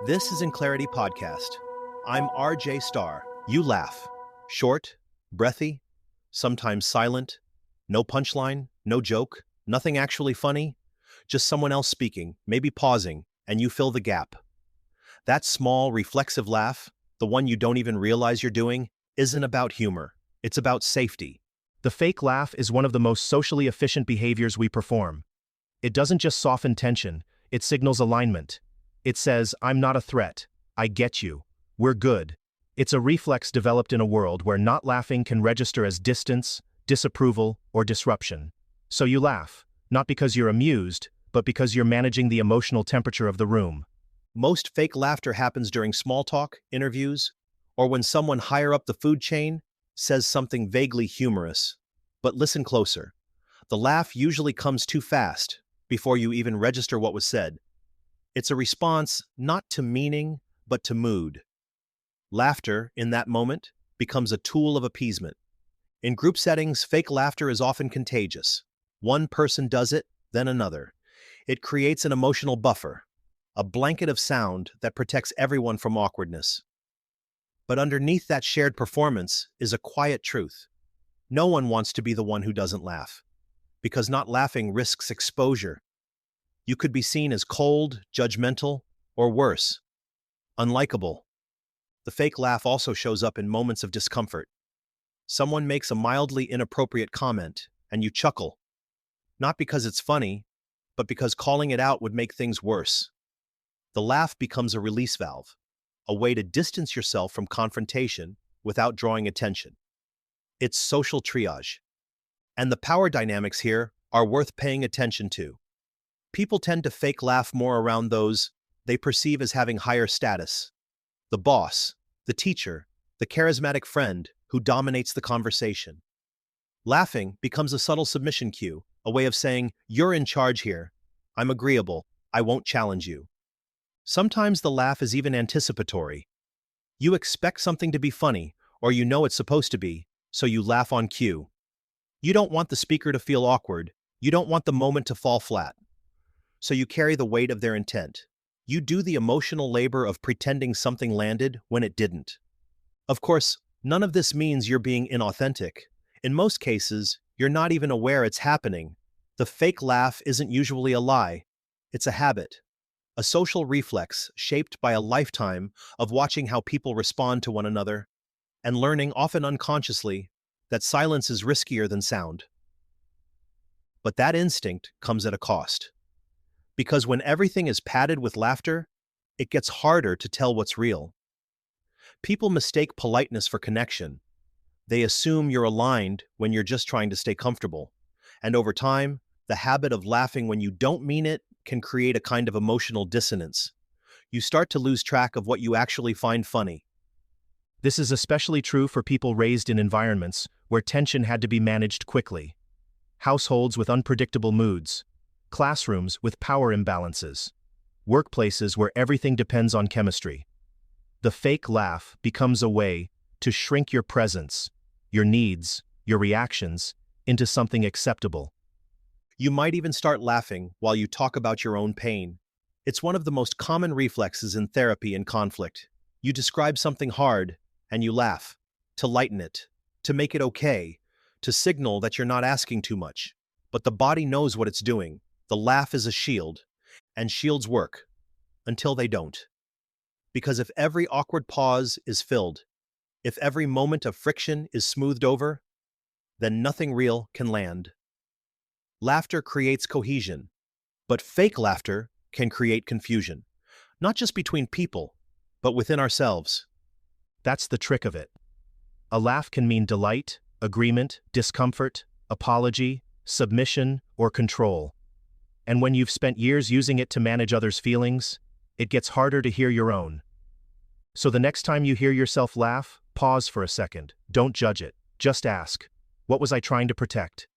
This is In Clarity Podcast. I'm RJ Starr. You laugh. Short, breathy, sometimes silent, no punchline, no joke, nothing actually funny, just someone else speaking, maybe pausing, and you fill the gap. That small, reflexive laugh, the one you don't even realize you're doing, isn't about humor. It's about safety. The fake laugh is one of the most socially efficient behaviors we perform. It doesn't just soften tension, it signals alignment. It says, I'm not a threat. I get you. We're good. It's a reflex developed in a world where not laughing can register as distance, disapproval, or disruption. So you laugh, not because you're amused, but because you're managing the emotional temperature of the room. Most fake laughter happens during small talk, interviews, or when someone higher up the food chain says something vaguely humorous. But listen closer. The laugh usually comes too fast before you even register what was said. It's a response not to meaning, but to mood. Laughter, in that moment, becomes a tool of appeasement. In group settings, fake laughter is often contagious. One person does it, then another. It creates an emotional buffer, a blanket of sound that protects everyone from awkwardness. But underneath that shared performance is a quiet truth. No one wants to be the one who doesn't laugh, because not laughing risks exposure. You could be seen as cold, judgmental, or worse, unlikable. The fake laugh also shows up in moments of discomfort. Someone makes a mildly inappropriate comment, and you chuckle. Not because it's funny, but because calling it out would make things worse. The laugh becomes a release valve, a way to distance yourself from confrontation without drawing attention. It's social triage. And the power dynamics here are worth paying attention to. People tend to fake laugh more around those they perceive as having higher status. The boss, the teacher, the charismatic friend who dominates the conversation. Laughing becomes a subtle submission cue, a way of saying, you're in charge here. I'm agreeable. I won't challenge you. Sometimes the laugh is even anticipatory. You expect something to be funny, or you know it's supposed to be, so you laugh on cue. You don't want the speaker to feel awkward. You don't want the moment to fall flat. So you carry the weight of their intent. You do the emotional labor of pretending something landed when it didn't. Of course, none of this means you're being inauthentic. In most cases, you're not even aware it's happening. The fake laugh isn't usually a lie. It's a habit. A social reflex shaped by a lifetime of watching how people respond to one another and learning, often unconsciously, that silence is riskier than sound. But that instinct comes at a cost. Because when everything is padded with laughter, it gets harder to tell what's real. People mistake politeness for connection. They assume you're aligned when you're just trying to stay comfortable. And over time, the habit of laughing when you don't mean it can create a kind of emotional dissonance. You start to lose track of what you actually find funny. This is especially true for people raised in environments where tension had to be managed quickly. Households with unpredictable moods. Classrooms with power imbalances. Workplaces where everything depends on chemistry. The fake laugh becomes a way to shrink your presence, your needs, your reactions, into something acceptable. You might even start laughing while you talk about your own pain. It's one of the most common reflexes in therapy and conflict. You describe something hard, and you laugh, to lighten it, to make it okay, to signal that you're not asking too much. But the body knows what it's doing. The laugh is a shield, and shields work, until they don't. Because if every awkward pause is filled, if every moment of friction is smoothed over, then nothing real can land. Laughter creates cohesion, but fake laughter can create confusion, not just between people, but within ourselves. That's the trick of it. A laugh can mean delight, agreement, discomfort, apology, submission, or control. And when you've spent years using it to manage others' feelings, it gets harder to hear your own. So the next time you hear yourself laugh, pause for a second. Don't judge it. Just ask, what was I trying to protect?